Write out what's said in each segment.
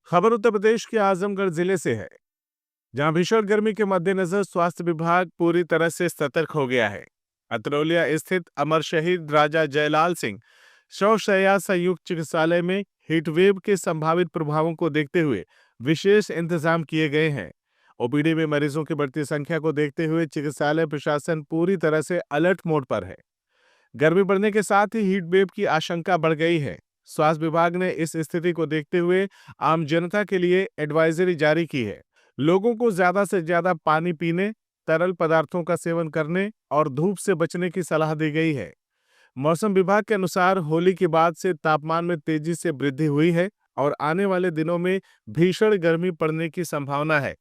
खबर उत्तर प्रदेश के आजमगढ़ जिले से है, जहां भीषण गर्मी के मद्देनजर स्वास्थ्य विभाग पूरी तरह से सतर्क हो गया है। अतरौलिया स्थित अमर शहीद राजा जयलाल सिंह शौशैया संयुक्त चिकित्सालय में हीटवेव के संभावित प्रभावों को देखते हुए विशेष इंतजाम किए गए हैं। ओपीडी में मरीजों की बढ़ती संख्या को देखते हुए चिकित्सालय प्रशासन पूरी तरह से अलर्ट मोड पर है। गर्मी बढ़ने के साथ ही हीट वेव की आशंका बढ़ गई है। स्वास्थ्य विभाग ने इस स्थिति को देखते हुए आम जनता के लिए एडवाइजरी जारी की है। लोगों को ज्यादा से ज्यादा पानी पीने, तरल पदार्थों का सेवन करने और धूप से बचने की सलाह दी गई है। मौसम विभाग के अनुसार होली के बाद से तापमान में तेजी से वृद्धि हुई है और आने वाले दिनों में भीषण गर्मी पड़ने की संभावना है।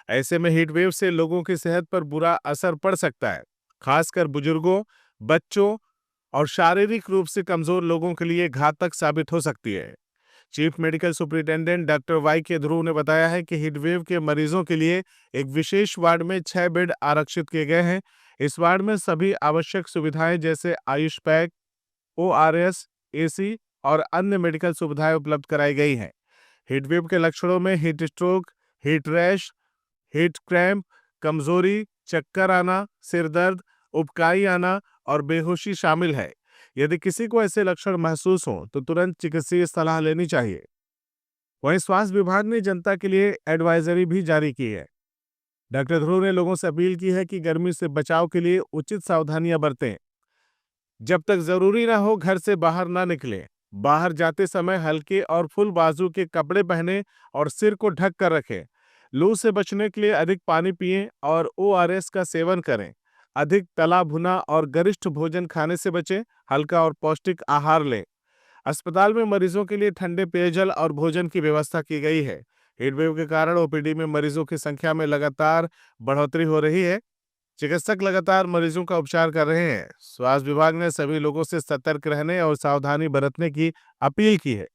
ऐसे में हीट वेव से लोगों की सेहत पर बुरा असर पड़ सकता है, खासकर बुजुर्गों, बच्चों और शारीरिक रूप से कमजोर लोगों के लिए घातक साबित हो सकती है। Chief medical superintendent doctor Y K Dhruv ने बताया है कि हीटवेव के मरीजों के लिए एक विशेष वार्ड में 6 बेड आरक्षित किए गए हैं। इस वार्ड में सभी आवश्यक सुविधाएं जैसे आयुष पैक, ओआरएस, एसी और अन्य मेडिकल सुविधाएं उपलब्ध कराई गई हैं। हीटवेव के लक्षणों में heat stroke, heat rash, heat cramp, कमजोरी, चक्कर आना, सिर दर्द, उबकाई आना और बेहोशी शामिल है। यदि किसी को ऐसे लक्षण महसूस हों तो तुरंत चिकित्सीय सलाह लेनी चाहिए। वहीं स्वास्थ्य विभाग ने जनता के लिए एडवाइजरी भी जारी की है। डॉक्टर ध्रुव ने लोगों से अपील की है कि गर्मी से बचाव के लिए उचित सावधानियां बरतें। जब तक जरूरी ना हो घर से बाहर ना निकलें। बाहर जाते समय हल्के और फुल बाजू के कपड़े पहने और सिर को ढक कर रखें। लू से बचने के लिए अधिक पानी पिएं और ओआरएस का सेवन करें। अधिक तला भुना और गरिष्ठ भोजन खाने से बचें। हल्का और पौष्टिक आहार लें। अस्पताल में मरीजों के लिए ठंडे पेयजल और भोजन की व्यवस्था की गई है। हीटवेव के कारण ओपीडी में मरीजों की संख्या में लगातार बढ़ोतरी हो रही है। चिकित्सक लगातार मरीजों का उपचार कर रहे हैं। स्वास्थ्य विभाग ने सभी लोगों से सतर्क रहने और सावधानी बरतने की अपील की है।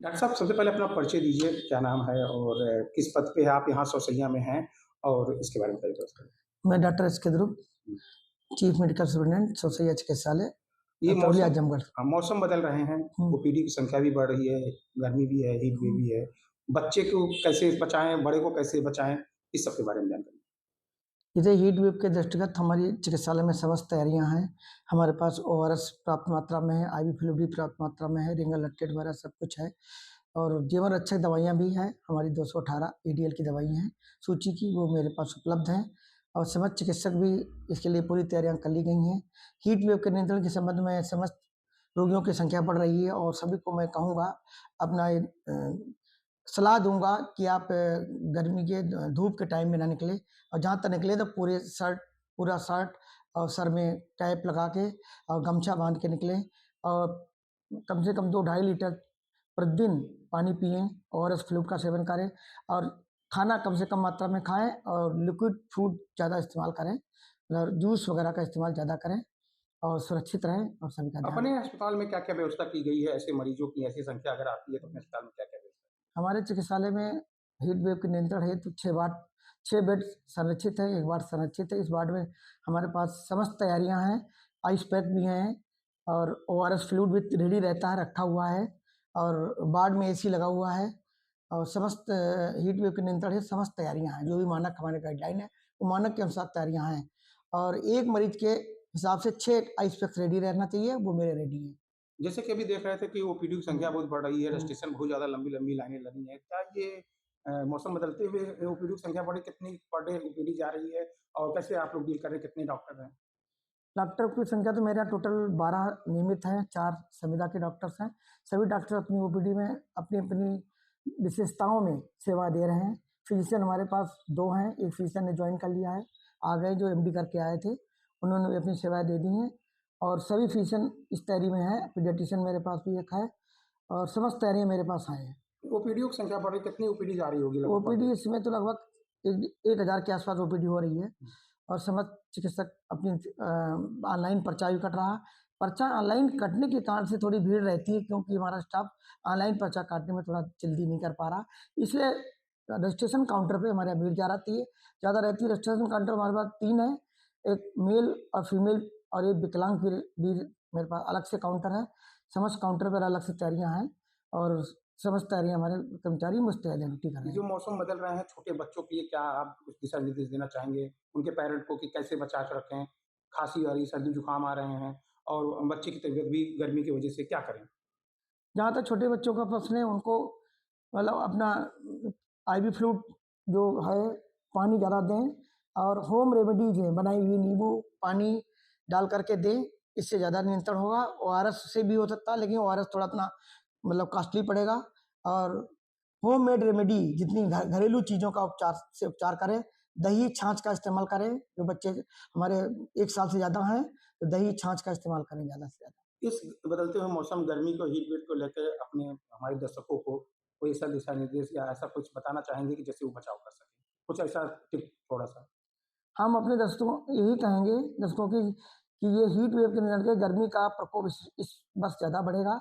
डॉक्टर साहब, सबसे पहले अपना परिचय दीजिए, क्या नाम है और किस पद पे आप यहाँ सौसैया में हैं और इसके बारे में बताइए थोड़ा-सा? मैं डॉक्टर एस के ध्रुव, हुँ। चीफ मेडिकल सुपरिटेंडेंट सौसैया चिकित्सालय, ये अतरौली मौसम आजमगढ़। मौसम बदल रहे हैं, ओपीडी की संख्या भी बढ़ रही है, गर्मी भी है, हीट वेव भी है। बच्चे को कैसे बचाएँ, बड़े को कैसे बचाएँ, इस सब के बारे में जानकारी। जैसे हीट वेव के दृष्टिगत हमारी चिकित्सालय में समस्त तैयारियां हैं। हमारे पास ओआरएस पर्याप्त मात्रा में है, आईवी फ्लूइड भी पर्याप्त मात्रा में है, रिंगर लैक्टेट वगैरह सब कुछ है और जीवन रक्षक दवाइयाँ भी हैं। हमारी 218 ईडीएल की दवाई हैं सूची की, वो मेरे पास उपलब्ध हैं और समस्त चिकित्सक भी इसके लिए पूरी तैयारियां कर ली गई हैं। हीट वेव के नियंत्रण के संबंध में समस्त रोगियों की संख्या बढ़ रही है और सभी को मैं कहूँगा अपना सलाह दूंगा कि आप गर्मी के धूप के टाइम में ना निकले और जहाँ तक निकले तो पूरा शर्ट और सर में कैप लगा के और गमछा बांध के निकलें और कम से कम 2-2.5 लीटर प्रतिदिन पानी पिएं और इस फ्लूइड का सेवन करें और खाना कम से कम मात्रा में खाएं और लिक्विड फूड ज़्यादा इस्तेमाल करें और जूस वगैरह का इस्तेमाल ज़्यादा करें और सुरक्षित रहें और सभी का ध्यान अपने रखें। अस्पताल में क्या-क्या व्यवस्था की गई है? ऐसे मरीजों की ऐसी संख्या अगर आती है तो अपने अस्पताल में क्या-क्या व्यवस्था है? हमारे चिकित्सालय में हीट वेव के नियंत्रण हेतु 6 बेड संरक्षित है, 1 वार्ड संरक्षित है। इस वार्ड में हमारे पास समस्त तैयारियां हैं, आइस पैक भी हैं और ओआरएस फ्लूइड भी रेडी रहता है, रखा हुआ है और वार्ड में एसी लगा हुआ है और समस्त हीट वेव के नियंत्रण हेतु समस्त तैयारियां हैं। जो भी मानक हमारे गाइडलाइन है, वो मानक के अनुसार तैयारियां हैं और एक मरीज के हिसाब से 6 आइस पैक्स रेडी रहना चाहिए, वो मेरे रेडी हैं। जैसे कि अभी देख रहे थे कि ओपीडी की संख्या बहुत बढ़ रही है, हुँ। रजिस्ट्रेशन बहुत ज़्यादा लंबी-लंबी लाइनें लगी हैं। क्या ये मौसम बदलते हुए ओपीडी की संख्या बढ़ी, कितनी पर डे ओपीडी जा रही है और कैसे आप लोग डील कर रहे हैं, कितने डॉक्टर हैं? डॉक्टर की संख्या तो मेरे यहाँ टोटल 12 नियमित हैं, 4 संविदा के डॉक्टर्स हैं। सभी डॉक्टर अपनी ओपीडी में अपनी-अपनी विशेषताओं में सेवा दे रहे हैं। फिजिशियन हमारे पास 2 हैं, एक फिजिशियन ने जॉइन कर लिया है, आ गए जो एमडी करके आए थे, उन्होंने भी अपनी सेवाएँ दे दी हैं और सभी फिजिशियन इस तैयारी में हैं। पीडियाट्रिशियन मेरे पास भी एक है और समस्त तैयारियाँ मेरे पास हैं। ओपीडीओ की संख्या बढ़ रही, कितनी ओपीडी जा रही होगी लगभग पर ओपीडी डे? इस समय तो लगभग 1000 के आसपास ओपीडी हो रही है और समस्त चिकित्सक अपनी ऑनलाइन पर्चा भी कट रहा। पर्चा ऑनलाइन कटने के कारण से थोड़ी भीड़ रहती है क्योंकि हमारा स्टाफ ऑनलाइन पर्चा काटने में थोड़ा जल्दी नहीं कर पा रहा। इसलिए रजिस्ट्रेशन काउंटर पे हमारे यहाँ भीड़ ज़्यादा रहती है। रजिस्ट्रेशन काउंटर हमारे पास 3 है, एक मेल और फीमेल और एक विकलांग भी मेरे पास अलग से काउंटर है। समस्त काउंटर पर अलग से तैयारियाँ हैं और समस्त तैयारियां हमारे कर्मचारी मुस्तैद हैं ड्यूटी कर रहे जो हैं। मौसम बदल रहे हैं छोटे बच्चों के लिए क्या आप कुछ दिशा निर्देश देना चाहेंगे उनके पेरेंट को कि कैसे बचा कर रखें? खांसी आ रही, सर्दी जुकाम आ रहे हैं और बच्चे की तबीयत भी गर्मी की वजह से क्या करें? जहाँ तक छोटे बच्चों का प्रश्न है, उनको मतलब अपना आईवी फ्लूइड जो है पानी ज़्यादा दें और होम रेमेडीज हैं बनाई हुई नींबू पानी डाल करके दें, इससे ज़्यादा नियंत्रण होगा। ओआरएस से भी हो सकता है, लेकिन ओआरएस थोड़ा अपना मतलब कॉस्टली पड़ेगा। और होममेड रेमेडी जितनी घरेलू चीज़ों का उपचार करें। दही छाछ का इस्तेमाल करें, जो बच्चे हमारे 1 साल से ज़्यादा हैं तो दही छाछ का इस्तेमाल करें ज़्यादा से ज़्यादा। इस बदलते हुए मौसम गर्मी को हीट वेव को लेकर अपने हमारे दर्शकों को कोई ऐसा दिशा निर्देश या ऐसा कुछ बताना चाहेंगे कि जिससे वो बचाव कर सकें? कुछ ऐसा टिप थोड़ा-सा? हम अपने दर्शकों यही कहेंगे दर्शकों की कि ये हीट वेव के निकल के गर्मी का प्रकोप इस वर्ष ज़्यादा बढ़ेगा,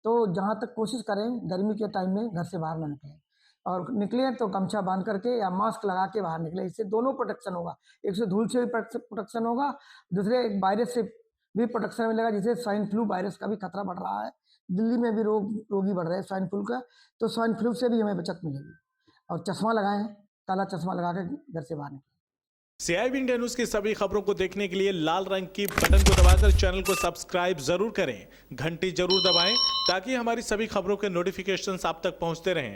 तो जहाँ तक कोशिश करें गर्मी के टाइम में घर से बाहर ना निकलें और निकलें तो गमछा बांध करके या मास्क लगा के बाहर निकलें। इससे दोनों प्रोटेक्शन होगा, एक से धूल से भी प्रोटेक्शन होगा, दूसरे एक वायरस से भी प्रोटेक्शन मिलेगा। जैसे स्वाइन फ्लू वायरस का भी खतरा बढ़ रहा है, दिल्ली में भी रोगी बढ़ रहे हैं स्वाइन फ्लू का, तो स्वाइन फ्लू से भी हमें बचत मिलेगी। और चश्मा लगाएं, काला चश्मा लगा के घर से बाहर निकलें। CIB इंडिया न्यूज की सभी खबरों को देखने के लिए लाल रंग की बटन को दबाकर चैनल को सब्सक्राइब जरूर करें, घंटी जरूर दबाएं ताकि हमारी सभी खबरों के नोटिफिकेशंस आप तक पहुंचते रहें।